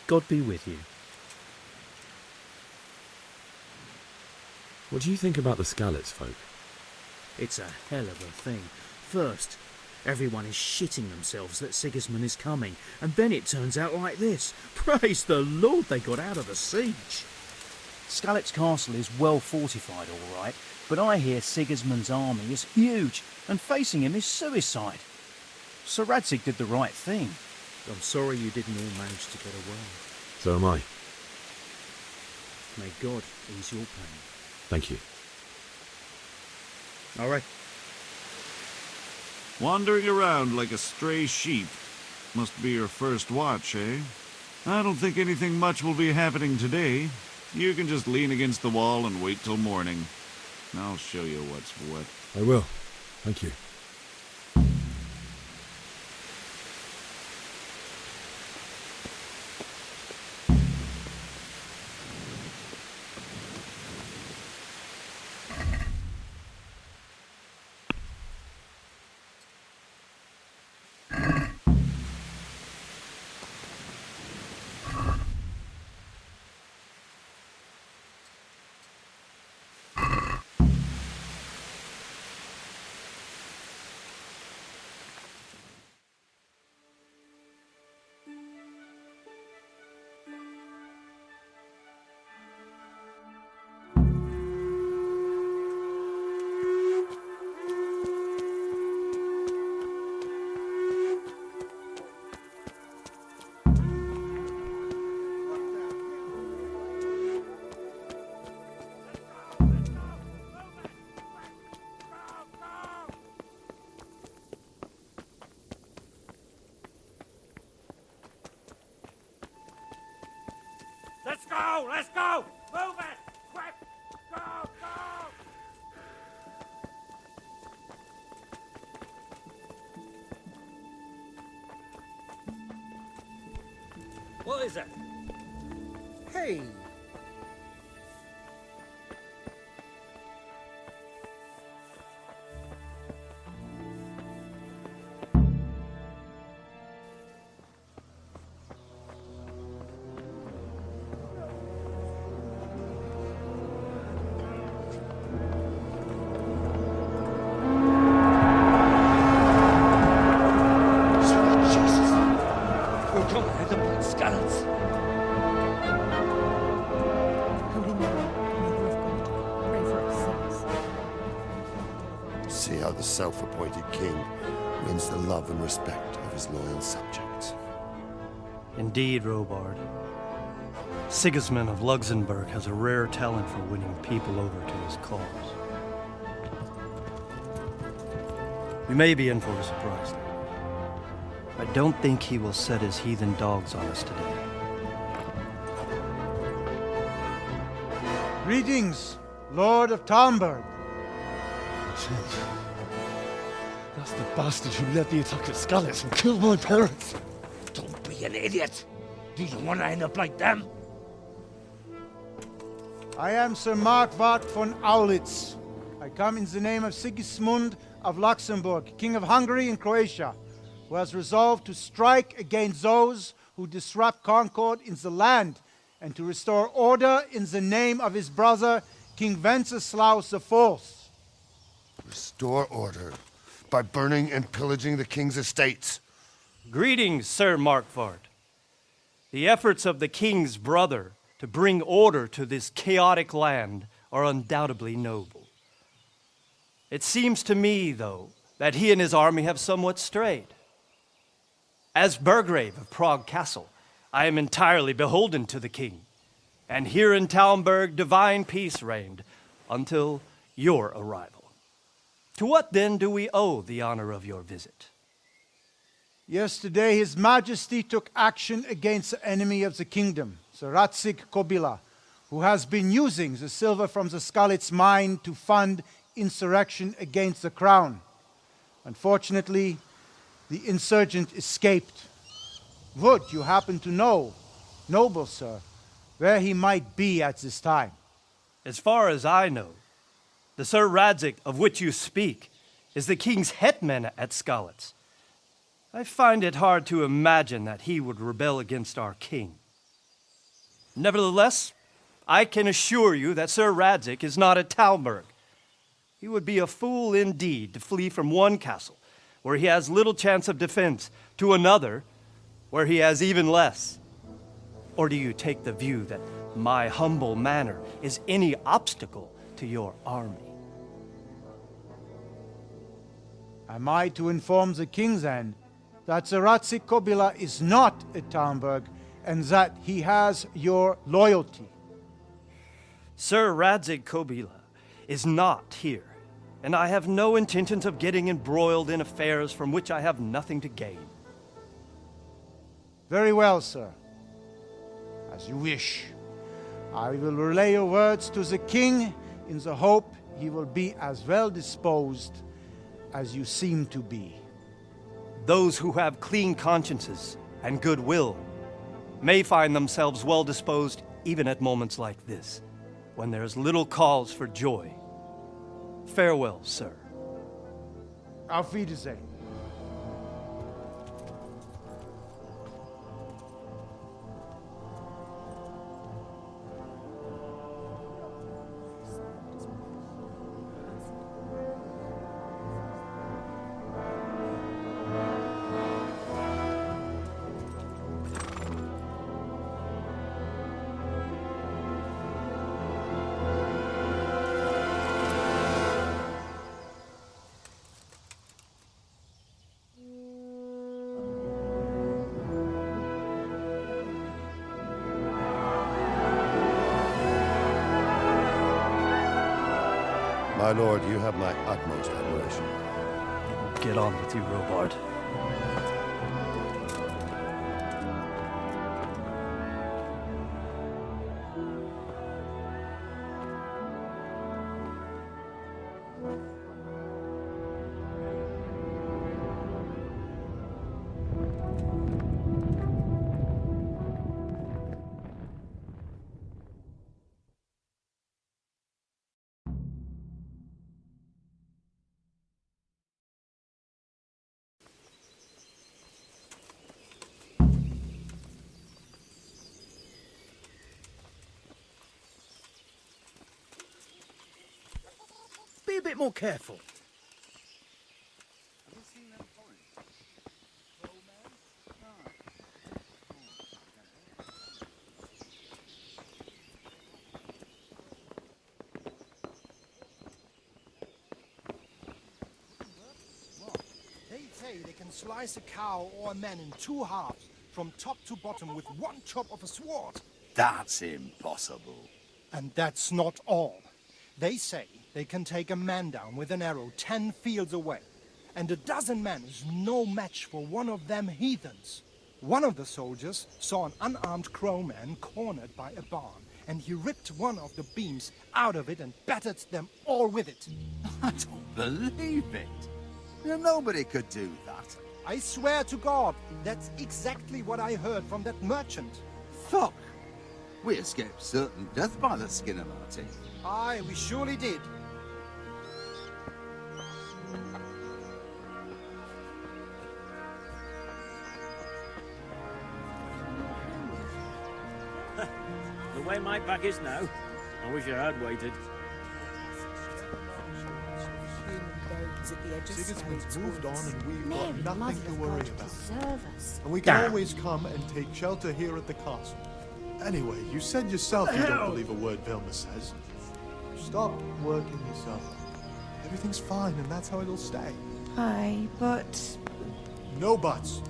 God be with you. What do you think about the Skalitz folk? It's a hell of a thing. First, everyone is shitting themselves that Sigismund is coming, and then it turns out like this. Praise the Lord they got out of the siege. Skalitz Castle is well fortified, all right, but I hear Sigismund's army is huge, and facing him is suicide. Sir Radzig did the right thing. I'm sorry you didn't all manage to get away. So am I. May God ease your pain. Thank you. All right. Wandering around like a stray sheep. Must be your first watch, eh? I don't think anything much will be happening today. You can just lean against the wall and wait till morning. I'll show you what's what. I will. Thank you. Let's go! Let's go! Move it! Quick! Go! Go! What is it? Hey! See how the self-appointed king wins the love and respect of his loyal subjects. Indeed, Robard. Sigismund of Luxembourg has a rare talent for winning people over to his cause. We may be in for a surprise, though. I don't think he will set his heathen dogs on us today. Greetings, Lord of Talmberg. That's the bastard who led the attack at Skalitz and killed my parents. Don't be an idiot! Do you want to end up like them? I am Sir Markwart von Aulitz. I come in the name of Sigismund of Luxembourg, King of Hungary and Croatia, who has resolved to strike against those who disrupt concord in the land and to restore order in the name of his brother, King Wenceslaus IV. Restore order by burning and pillaging the king's estates. Greetings, Sir Markwart. The efforts of the king's brother to bring order to this chaotic land are undoubtedly noble. It seems to me, though, that he and his army have somewhat strayed. As Burgrave of Prague Castle, I am entirely beholden to the king, and here in Talmberg divine peace reigned until your arrival. To what then do we owe the honor of your visit? Yesterday, His Majesty took action against the enemy of the kingdom, Sir Radzig Kobyla, who has been using the silver from the Skalitz mine to fund insurrection against the crown. Unfortunately, the insurgent escaped. Would you happen to know, noble sir, where he might be at this time? As far as I know, the Sir Radzig of which you speak is the king's hetman at Skalitz. I find it hard to imagine that he would rebel against our king. Nevertheless, I can assure you that Sir Radzig is not at Talmberg. He would be a fool indeed to flee from one castle, where he has little chance of defense, to another, where he has even less. Or do you take the view that my humble manor is any obstacle to your army? Am I to inform the king then that Sir Radzig Kobyla is not at Talmberg and that he has your loyalty? Sir Radzig Kobyla is not here, and I have no intentions of getting embroiled in affairs from which I have nothing to gain. Very well, sir. As you wish. I will relay your words to the king in the hope he will be as well disposed as you seem to be. Those who have clean consciences and goodwill may find themselves well disposed even at moments like this, when there is little cause for joy. Farewell, sir. Auf Wiedersehen. My lord, you have my utmost admiration. Get on with you, Robard. Be a bit more careful. They say they can slice a cow or a man in two halves, from top to bottom, with one chop of a sword. That's impossible. And that's not all. They say they can take a man down with an arrow 10 fields away. And a dozen men is no match for one of them heathens. One of the soldiers saw an unarmed crowman cornered by a barn, and he ripped one of the beams out of it and battered them all with it. I don't believe it. Nobody could do that. I swear to God, that's exactly what I heard from that merchant. Fuck. We escaped certain death by the skin of our teeth. Aye, we surely did. The way my back is now, I wish I had waited. Sigismund's moved on and we've got nothing to worry about. And we Damn. can always come and take shelter here at the castle. Anyway, you said yourself you don't believe a word Vilma says. Stop working yourself. Everything's fine and that's how it'll stay. Aye, but... No buts.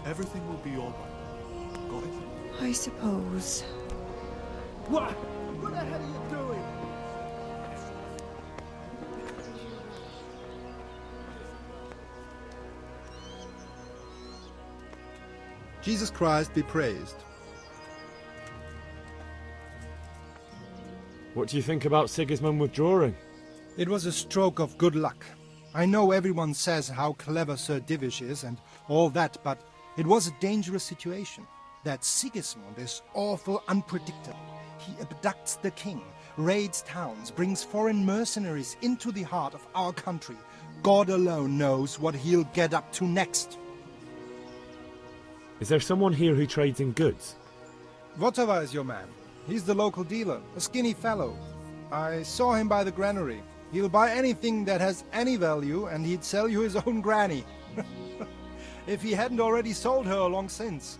Everything will be alright. Got it? I suppose. What? What the hell are you doing? Jesus Christ be praised. What do you think about Sigismund withdrawing? It was a stroke of good luck. I know everyone says how clever Sir Divish is and all that, but it was a dangerous situation. That Sigismund is awful unpredictable. He abducts the king, raids towns, brings foreign mercenaries into the heart of our country. God alone knows what he'll get up to next. Is there someone here who trades in goods? Whatever is your man? He's the local dealer, a skinny fellow. I saw him by the granary. He'll buy anything that has any value, and he'd sell you his own granny. If he hadn't already sold her long since.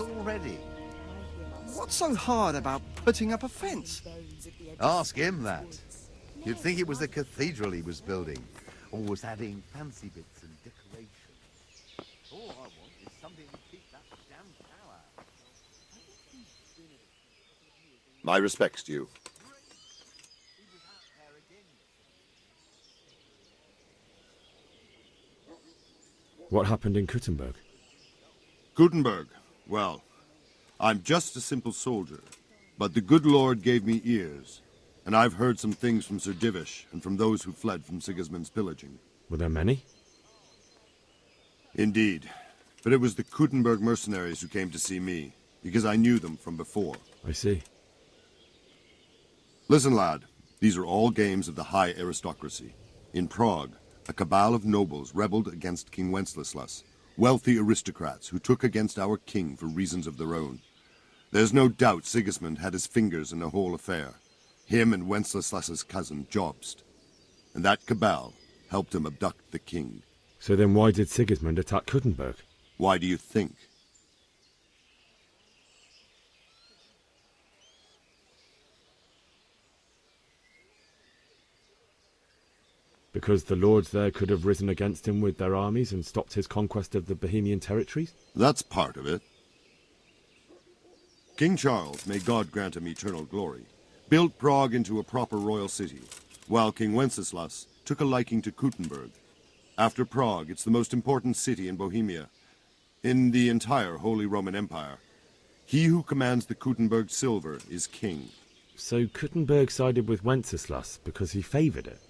Already. What's so hard about putting up a fence? Ask him that. You'd think it was the cathedral he was building, or was adding fancy bits and decorations. All I want is something to keep that damn tower. My respects to you. What happened in Kuttenberg? Gutenberg. Well, I'm just a simple soldier, but the good Lord gave me ears, and I've heard some things from Sir Divish and from those who fled from Sigismund's pillaging. Were there many? Indeed, but it was the Kuttenberg mercenaries who came to see me, because I knew them from before. I see. Listen, lad, these are all games of the high aristocracy. In Prague, a cabal of nobles rebelled against King Wenceslas, wealthy aristocrats who took against our king for reasons of their own. There's no doubt Sigismund had his fingers in the whole affair, him and Wenceslas's cousin Jobst. And that cabal helped him abduct the king. So then why did Sigismund attack Kuttenberg? Why do you think? Because the lords there could have risen against him with their armies and stopped his conquest of the Bohemian territories? That's part of it. King Charles, may God grant him eternal glory, built Prague into a proper royal city, while King Wenceslas took a liking to Kuttenberg. After Prague, it's the most important city in Bohemia, in the entire Holy Roman Empire. He who commands the Kuttenberg silver is king. So Kuttenberg sided with Wenceslas because he favoured it?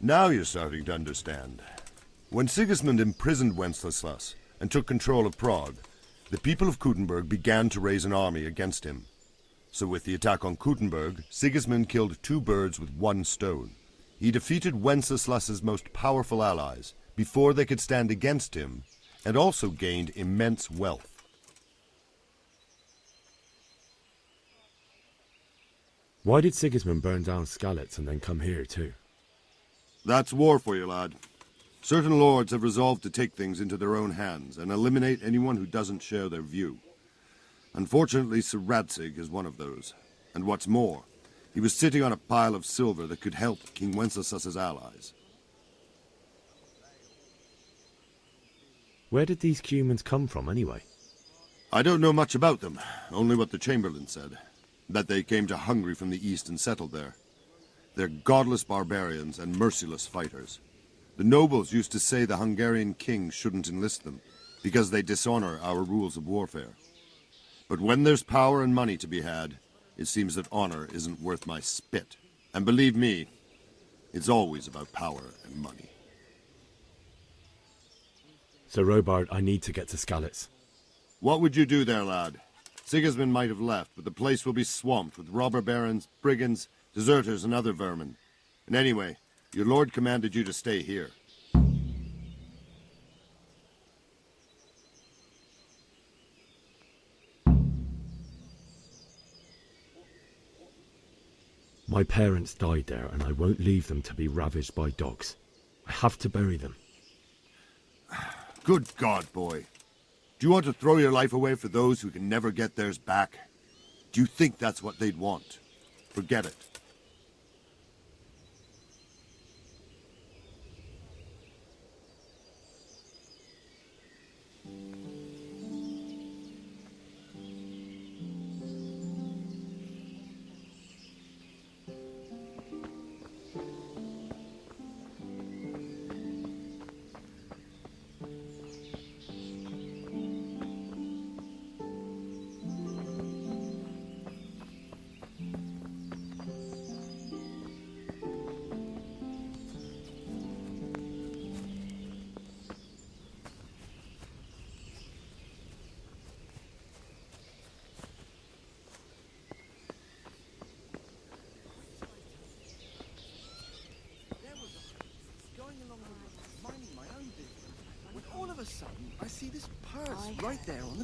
Now you're starting to understand. When Sigismund imprisoned Wenceslas and took control of Prague, the people of Kuttenberg began to raise an army against him. So with the attack on Kuttenberg, Sigismund killed two birds with one stone. He defeated Wenceslas's most powerful allies before they could stand against him, and also gained immense wealth. Why did Sigismund burn down Skalitz and then come here too? That's war for you, lad. Certain lords have resolved to take things into their own hands and eliminate anyone who doesn't share their view. Unfortunately, Sir Radzig is one of those. And what's more, he was sitting on a pile of silver that could help King Wenceslas's allies. Where did these Cumans come from anyway? I don't know much about them, only what the Chamberlain said. That they came to Hungary from the east and settled there. They're godless barbarians and merciless fighters. The nobles used to say the Hungarian king shouldn't enlist them, because they dishonor our rules of warfare. But when there's power and money to be had, it seems that honor isn't worth my spit. And believe me, it's always about power and money. So Robard, I need to get to Skalitz. What would you do there, lad? Sigismund might have left, but the place will be swamped with robber barons, brigands, deserters, and other vermin. And anyway, your lord commanded you to stay here. My parents died there, and I won't leave them to be ravaged by dogs. I have to bury them. Good God, boy. Do you want to throw your life away for those who can never get theirs back? Do you think that's what they'd want? Forget it.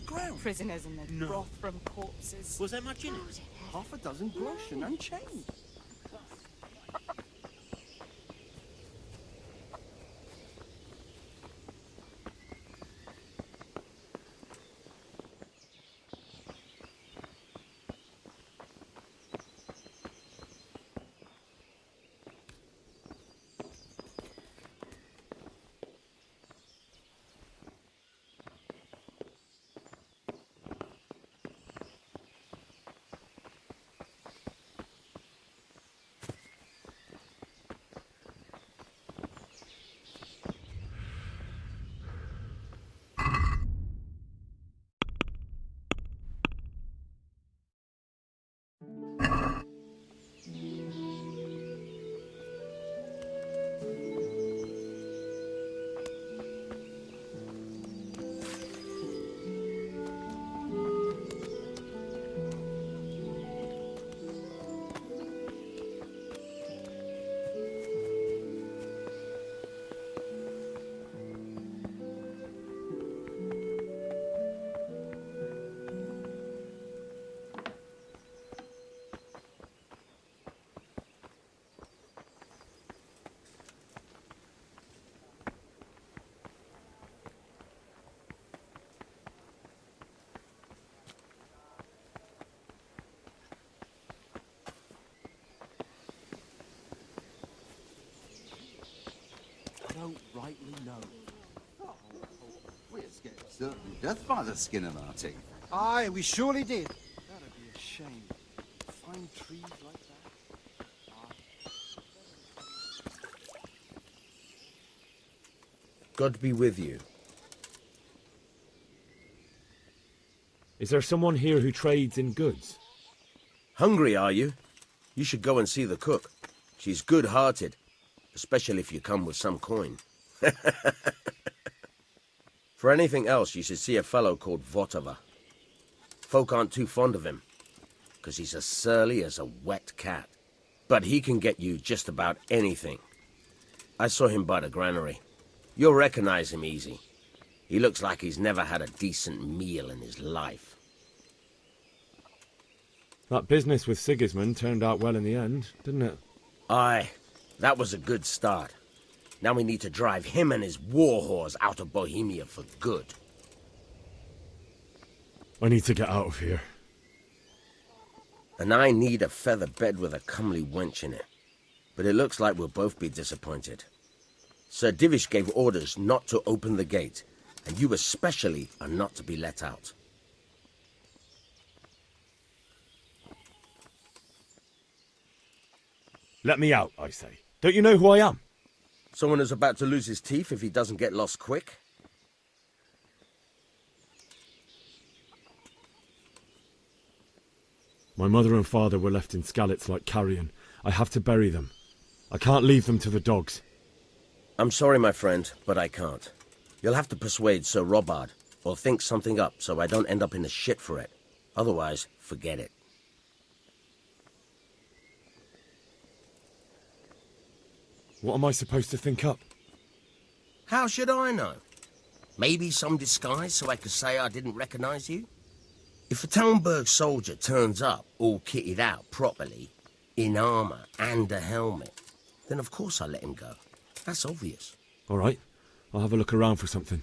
ground. Prisoners and the broth from corpses. Was there much in it? Half a dozen grosh and unchained. Don't rightly know. We escaped certain death by the skin of our teeth. Aye, we surely did. That'd be a shame. Fine trees like that. God be with you. Is there someone here who trades in goods? Hungry, are you? You should go and see the cook. She's good-hearted, especially if you come with some coin. For anything else, you should see a fellow called Votava. Folk aren't too fond of him, because he's as surly as a wet cat. But he can get you just about anything. I saw him by the granary. You'll recognize him easy. He looks like he's never had a decent meal in his life. That business with Sigismund turned out well in the end, didn't it? Aye, that was a good start. Now we need to drive him and his war whores out of Bohemia for good. I need to get out of here. And I need a feather bed with a comely wench in it. But it looks like we'll both be disappointed. Sir Divish gave orders not to open the gate, and you especially are not to be let out. Let me out, I say. Don't you know who I am? Someone who's about to lose his teeth if he doesn't get lost quick? My mother and father were left in Skalitz like carrion. I have to bury them. I can't leave them to the dogs. I'm sorry, my friend, but I can't. You'll have to persuade Sir Robard, or think something up so I don't end up in the shit for it. Otherwise, forget it. What am I supposed to think up? How should I know? Maybe some disguise so I could say I didn't recognize you? If a Talmberg soldier turns up all kitted out properly, in armor and a helmet, then of course I'll let him go. That's obvious. All right, I'll have a look around for something.